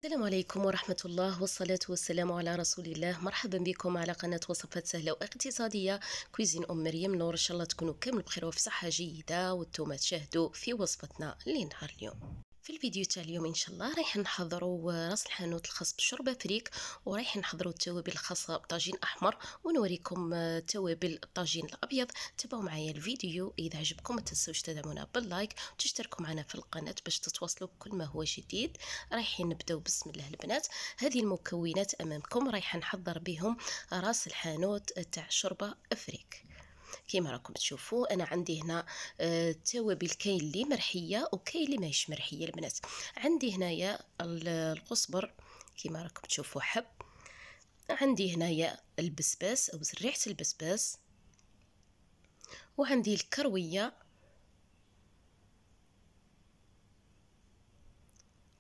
السلام عليكم ورحمة الله والصلاة والسلام على رسول الله. مرحبا بكم على قناة وصفات سهلة واقتصادية كويزين مريم نور. إن شاء الله تكونوا كامل بخير وفي صحة جيدة وانتم تشاهدوا في وصفتنا لنهار اليوم. في الفيديو تاع اليوم ان شاء الله رايح نحضروا راس الحانوت الخاص بالشوربه فريك، ورايح نحضروا التوابل الخاصه بطاجين احمر، ونوريكم توابل الطاجين الابيض. تابعوا معايا الفيديو، اذا عجبكم ما تنسوش تدعمونا باللايك وتشتركوا معنا في القناه باش تتواصلوا بكل ما هو جديد. رايحين نبداو بسم الله البنات. هذه المكونات امامكم، رايح نحضر بهم راس الحانوت تاع شوربه فريك. كيما راكم تشوفوا انا عندي هنا التوابل، كاين اللي مرحيه وكاين اللي ماهيش مرحيه البنات. عندي هنايا القزبر كيما راكم تشوفوا حب، عندي هنايا البسباس او زريعه البسباس، وعندي الكرويه،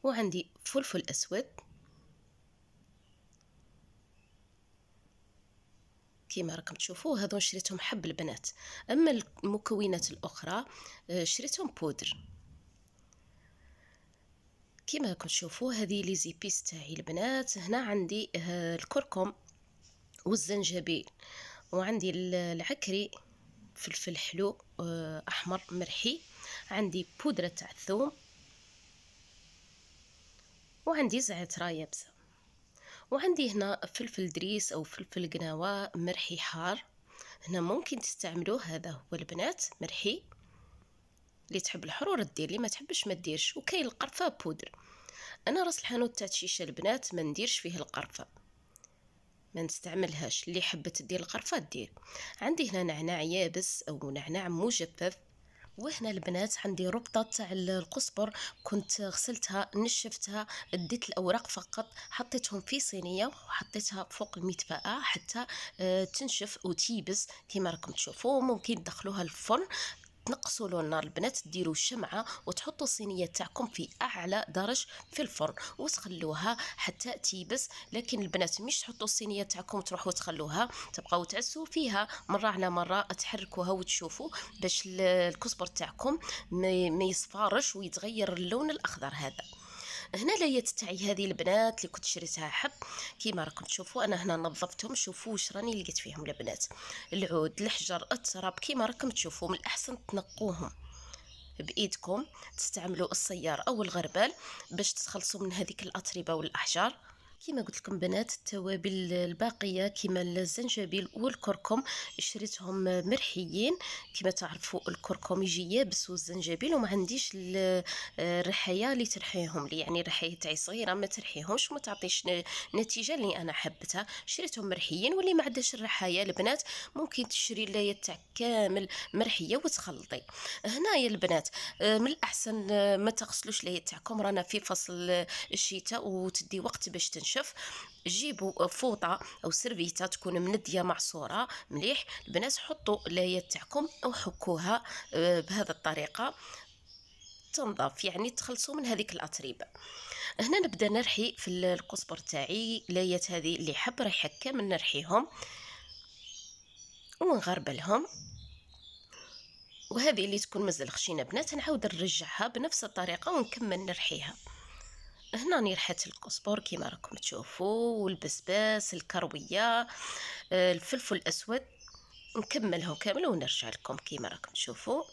وعندي فلفل اسود كيما راكم تشوفوا. هذو شريتهم حب البنات. اما المكونات الاخرى شريتهم بودر. كيما راكم تشوفوا هذه لي زيبيس تاعي البنات. هنا عندي الكركم والزنجبيل، وعندي العكري، فلفل حلو احمر مرحي، عندي بودره تاع الثوم، وعندي زعتر يابسه، وعندي هنا فلفل دريس او فلفل قناوه مرحي حار. هنا ممكن تستعملوه، هذا هو البنات مرحي، اللي تحب الحرور دير، اللي ما تحبش ما ديرش. وكاين القرفه بودر. انا راس الحانوت تاع الشيشه البنات ما نديرش فيه القرفه، ما نستعملهاش. اللي حبت دير القرفه دير. عندي هنا نعناع يابس او نعناع مجفف. وهنا البنات عندي ربطه تاع القزبر، كنت غسلتها نشفتها، ديت الاوراق فقط، حطيتهم في صينيه وحطيتها فوق المدفاه حتى تنشف وتيبس كيما راكم تشوفوا. ممكن تدخلوها الفرن، تنقصوا له النار البنات، ديروا شمعه وتحطوا الصينيه تاعكم في اعلى درج في الفرن وتخلوها حتى تيبس. لكن البنات مش تحطوا الصينيه تاعكم تروحوا تخلوها، تبقاو تعسوا فيها مره على مره، تحركوها وتشوفوا باش الكزبر تاعكم ما يصفارش ويتغير اللون الاخضر هذا. هنا لايات تاعي هذه البنات اللي كنت شريتها حب كيما راكم تشوفوا. انا هنا نظفتهم، شوفوا واش راني لقيت فيهم البنات. العود، الحجر، التراب كيما راكم تشوفوا. من الاحسن تنقوهم بايدكم، تستعملوا الصيار او الغربال باش تتخلصوا من هذيك الاتربه والاحجار. كما قلت لكم بنات، التوابل الباقيه كما الزنجبيل والكركم شريتهم مرحيين. كما تعرفوا الكركم يجي يابس والزنجبيل، وما عنديش الرحايه اللي ترحيهم لي، يعني الرحايه تاعي صغيره ما ترحيهمش وما تعطيش نتيجه اللي انا حبتها. شريتهم مرحيين. واللي ما عندهاش الرحايه البنات ممكن تشري اللايه تاع كامل مرحيه وتخلطي. هنا يا البنات من الاحسن ما تغسلوش اللايه تاعكم، رانا في فصل الشتاء وتدي وقت باش تنشف. جيبوا فوطه او سيرفيتا تكون منديه معصوره مليح البنات، حطوا اللايات تاعكم وحكوها بهذه الطريقه تنظف، يعني تخلصوا من هذيك الاتربه. هنا نبدا نرحي في القزبر تاعي. لايات هذه اللي حب رايحه كامل نرحيهم ونغربلهم. وهذه اللي تكون مازال خشينه بنات نعاود نرجعها بنفس الطريقه ونكمل نرحيها. هنا راني رحت الكزبر كيما راكم تشوفوا، والبسباس، الكرويه، الفلفل الاسود، نكملهم كامل ونرجع لكم كيما راكم تشوفوا.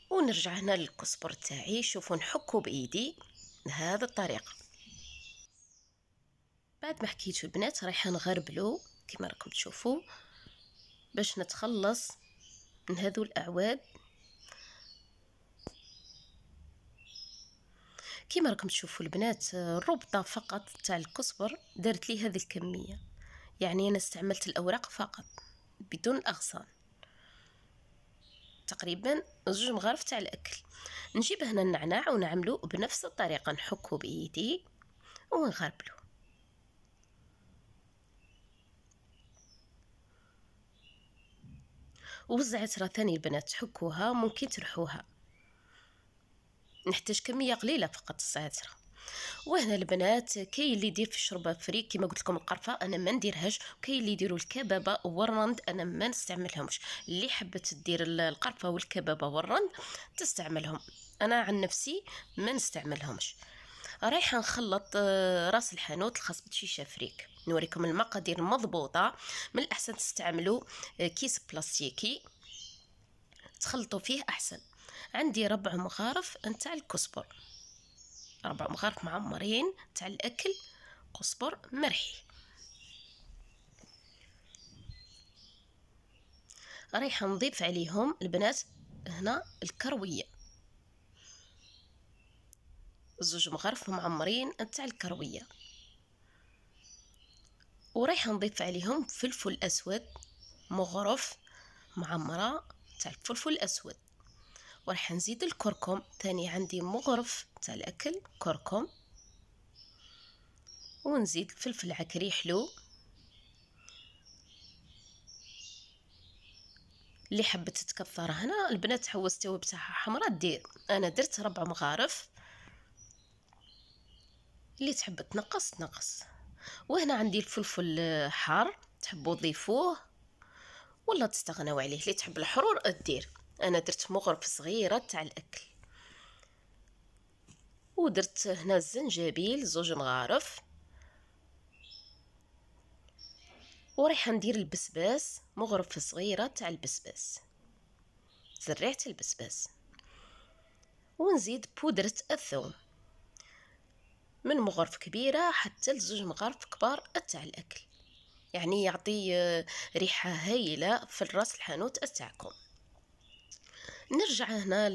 ونرجع هنا للكزبر تاعي، شوفوا نحكو بايدي بهذه الطريقه. بعد ما حكيتو البنات رايحه نغربلو كيما راكم تشوفوا باش نتخلص من هذو الاعواد. كيما راكم تشوفوا البنات الربطه فقط تاع الكزبر دارت لي هذه الكميه، يعني انا استعملت الاوراق فقط بدون اغصان، تقريبا 2 مغارف تاع الاكل. نجيب هنا النعناع ونعملو بنفس الطريقه، نحكو بايدي ونغربلو. والزعتر ثاني البنات تحكوها، ممكن ترحوها، نحتاج كميه قليله فقط الزعتر. وهنا البنات كاين اللي يدير في الشوربه فريك كيما قلت لكم القرفه، انا ما نديرهاش. وكاين اللي يديروا الكبابه والرند، انا ما نستعملهمش. اللي حبت تدير القرفه والكبابه والرند تستعملهم. انا عن نفسي ما نستعملهمش. رايحه نخلط راس الحانوت الخاص بشيشه فريك. نوريكم المقادير مضبوطه. من الاحسن تستعملوا كيس بلاستيكي تخلطوا فيه احسن. عندي 4 مغارف نتاع الكزبر، 4 مغارف معمرين تاع الاكل كزبر مرحي. رايحه نضيف عليهم البنات هنا الكرويه، 2 مغارف معمرين تاع الكرويه. ورايحه نضيف عليهم فلفل اسود، مغرف معمره تاع الفلفل الاسود. وراح نزيد الكركم، ثاني عندي مغرف تاع الاكل كركم. ونزيد الفلفل عكري حلو، اللي حبت تكثر هنا البنات حوست التوابل تاعها حمراء دير. انا درت 4 مغارف، اللي تحب تنقص. وهنا عندي الفلفل حار، تحبوا تضيفوه ولا تستغنوا عليه، اللي تحب الحرور دير. انا درت مغرف صغيره تاع الاكل. ودرت هنا الزنجبيل 2 مغارف. ورايحه ندير البسباس، مغرفه صغيره تاع البسباس، زرعت البسباس. ونزيد بودره الثوم من مغرف كبيره حتى ل2 مغارف كبار تاع الاكل، يعني يعطي ريحه هايله في الراس الحانوت تاعكم. نرجع هنا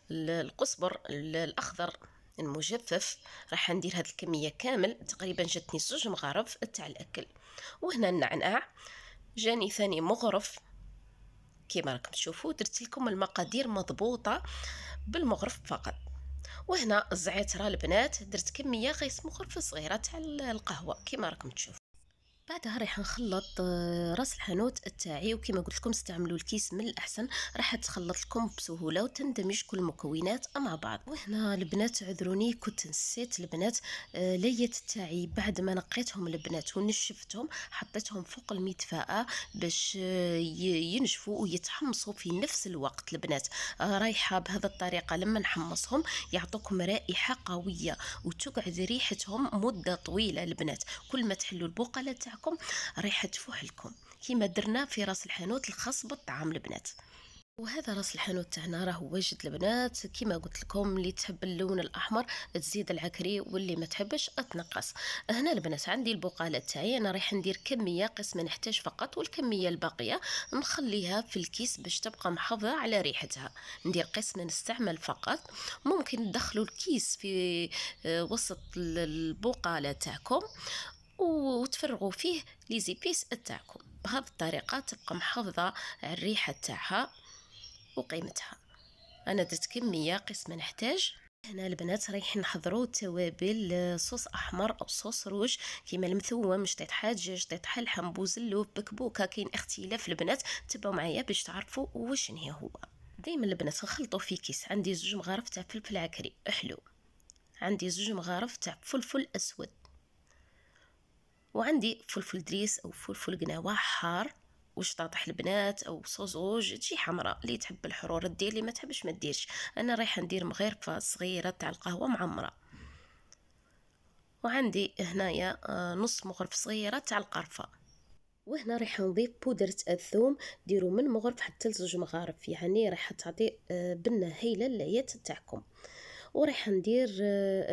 للقزبر الاخضر المجفف. راح ندير هذه الكميه كامل، تقريبا جاتني 2 مغارف تاع الاكل. وهنا النعناع جاني ثاني مغرف. كما راكم تشوفوا درت لكم المقادير مضبوطه بالمغرف فقط. وهنا الزعتر البنات درت كميه غير مغرفه صغيره تاع القهوه كما راكم تشوفوا. بعدها راح نخلط راس الحانوت تاعي، وكما قلت لكم استعملوا الكيس من الاحسن، راح تخلط لكم بسهوله وتندمج كل المكونات مع بعض. وهنا البنات عذروني كنت نسيت البنات ليت تاعي بعد ما نقيتهم البنات ونشفتهم حطيتهم فوق المدفأة باش ينشفوا ويتحمصوا في نفس الوقت البنات. رايحه بهذه الطريقه لما نحمصهم يعطوكم رائحه قويه وتقعد ريحتهم مده طويله البنات. كل ما تحلوا البقاله تاعكم ريحه تفوح لكم كيما درنا في راس الحانوت الخاص بالطعام البنات. وهذا راس الحانوت تاعنا راه واجد البنات. كيما قلت لكم اللي تحب اللون الاحمر تزيد العكري، واللي ما تحبش تنقص. هنا البنات عندي البقاله تاعي، انا رايح ندير كميه قسم نحتاج فقط، والكميه الباقيه نخليها في الكيس باش تبقى محافظه على ريحتها. ندير قسم نستعمل فقط. ممكن تدخلوا الكيس في وسط البقاله تاعكم وتفرغوا فيه لي زيبيس تاعكم. بهذه الطريقه تبقى محافظه على الريحه تاعها وقيمتها. انا درت كميه قسم نحتاج. هنا البنات رايحين نحضروا توابل صوص احمر او صوص روج، كيما المثوم، شطيط دجاج، شطيط حلحم، بوزلوف، بكبوكه. كاين اختلاف البنات، تبعوا معايا باش تعرفوا واش هو. دائما البنات نخلطوا في كيس. عندي 2 مغارف تاع فلفل عكري حلو، عندي 2 مغارف تاع فلفل اسود، وعندي فلفل دريس او فلفل قناوه حار، وشطاطح البنات او صوصوج تجي حمراء. اللي تحب الحرور دير، اللي ما تحبش ما ديرش. انا رايحه ندير مغرفه صغيره تاع القهوه معمره. وعندي هنايا نص مغرف صغيره تاع القرفه. وهنا راح نضيف بودرة الثوم، ديروا من مغرف حتى ل2 مغارف، يعني راح تعطي بنه هايله للعيات تاعكم. وراح ندير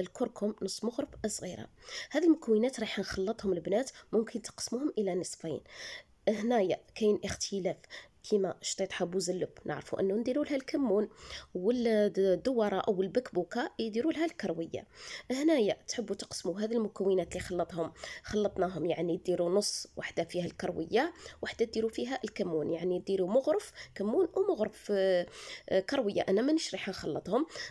الكركم نص مغرف صغيره. هذه المكونات راح نخلطهم البنات، ممكن تقسموهم الى نصفين. هنايا كاين اختلاف، كيما شطيط بوزلب نعرفوا انه نديروا لها الكمون، والدوره او البكبوكه يديروا لها الكرويه. هنايا تحبوا تقسموا هذه المكونات اللي خلطناهم، يعني ديروا نص وحده فيها الكرويه، وحده ديروا فيها الكمون، يعني ديروا مغرف كمون ومغرف كرويه. انا مانيش رايحه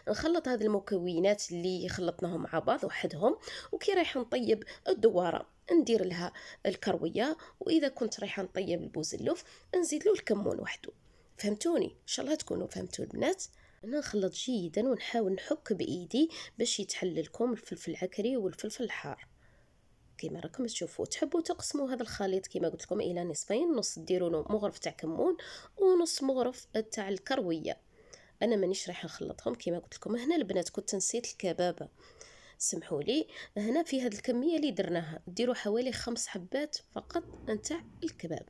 نخلط هذه المكونات اللي خلطناهم مع بعض وحدهم. وكي رايحه نطيب الدواره ندير لها الكرويه، واذا كنت رايحه نطيب البوزلوف نزيد له الكمون وحده. فهمتوني؟ ان شاء الله تكونوا فهمتوا البنات. انا نخلط جيدا ونحاول نحك بايدي باش يتحل لكم الفلفل العكري والفلفل الحار. كما راكم تشوفوا، تحبوا تقسموا هذا الخليط كما قلت لكم الى نصفين، نص ديروا له مغرف تاع كمون ونص مغرف تاع الكرويه. انا مانيش رايحه نخلطهم كما قلت لكم. هنا البنات كنت نسيت الكبابه، سمحوا لي. هنا في هذه الكميه اللي درناها ديروا حوالي 5 حبات فقط نتاع الكباب.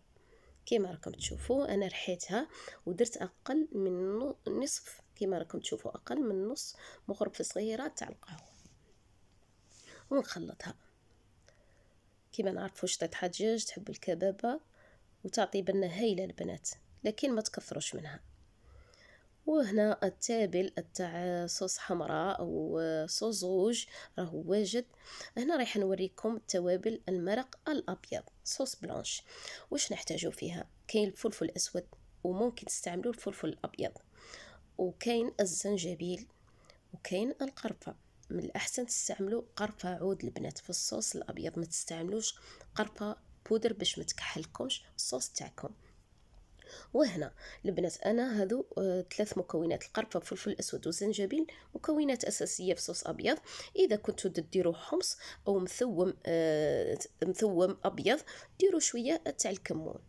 كما راكم تشوفوا انا رحيتها ودرت اقل من نصف، كما راكم تشوفوا اقل من نص مغرفه صغيره تاع القهوه، ونخلطها. كما نعرفوا شطيحه دجاج تحب الكبابه وتعطي بنه هايله البنات، لكن ما تكثروش منها. وهنا التابل تاع صوص حمراء او صوص روج راهو واجد. هنا رايح نوريكم التوابل المرق الابيض صوص بلانش. واش نحتاجو فيها؟ كاين الفلفل الاسود وممكن تستعملوا الفلفل الابيض، وكاين الزنجبيل، وكاين القرفه. من الاحسن تستعملوا قرفه عود البنات في الصوص الابيض، ما تستعملوش قرفه بودر باش ما تكحلكمش الصوص تاعكم. وهنا البنات انا هذو 3 مكونات: القرفه والفلفل الاسود والزنجبيل، مكونات اساسيه في صوص ابيض. اذا كنتوا ديروا حمص او مثوم ابيض ديروا شويه تاع الكمون.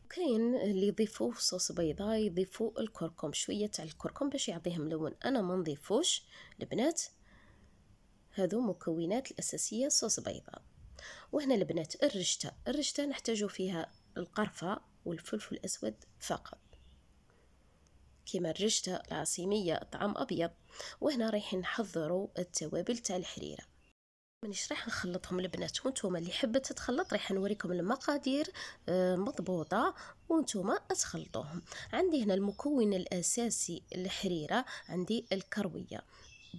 كاين اللي يضيفوه في صوص بيضاء يضيفوا الكركم، شويه تاع الكركم باش يعطيهم لون. انا ما نضيفوش البنات. هذو مكونات الاساسيه صوص بيضاء. وهنا البنات الرشته نحتاجو فيها القرفه والفلفل الاسود فقط، كما الرشته العصيميه طعم ابيض. وهنا رايحين نحضروا التوابل تاع الحريره. مانيش راح نخلطهم البنات، وانتم اللي حبت تخلط راح نوريكم المقادير مضبوطه وانتم تخلطوهم. عندي هنا المكون الاساسي الحريره، عندي الكرويه.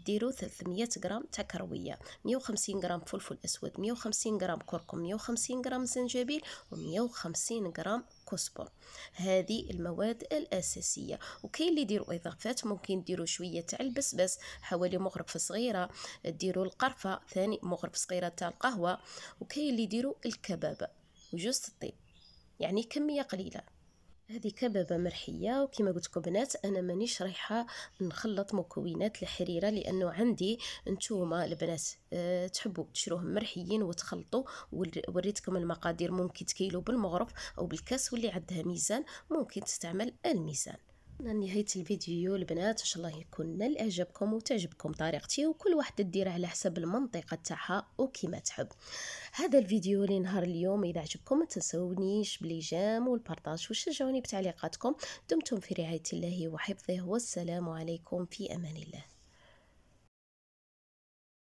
ديروا 300 غرام تاع كرويه، 150 غرام فلفل اسود، 150 غرام كركم، 150 غرام زنجبيل، و150 غرام كزبر. هذه المواد الاساسيه. وكاين اللي يديروا اضافات، ممكن ديروا شويه تاع البسبس حوالي مغرفه صغيره، ديروا القرفه ثاني مغرفه صغيره تاع القهوه، وكاين اللي يديروا الكبابه وجوز الطيب، يعني كميه قليله. هذه كبابة مرحية. وكما قلت لكم بنات انا مانيش رايحه نخلط مكونات الحريره، لانه عندي نتوما البنات تحبوا تشروهم مرحيين وتخلطوا. وريتكم المقادير، ممكن تكيلوا بالمغرف او بالكاس، واللي عندها ميزان ممكن تستعمل الميزان. نهاية الفيديو البنات، ان شاء الله يكون نال اعجابكم وتعجبكم طريقتي، وكل واحدة تدير على حسب المنطقة تاعها وكما تحب. هذا الفيديو لنهار اليوم اذا عجبكم ما تنسونيش بالاعجاب والبارطاج وشجعوني بتعليقاتكم. دمتم في رعاية الله وحفظه، والسلام عليكم في امان الله.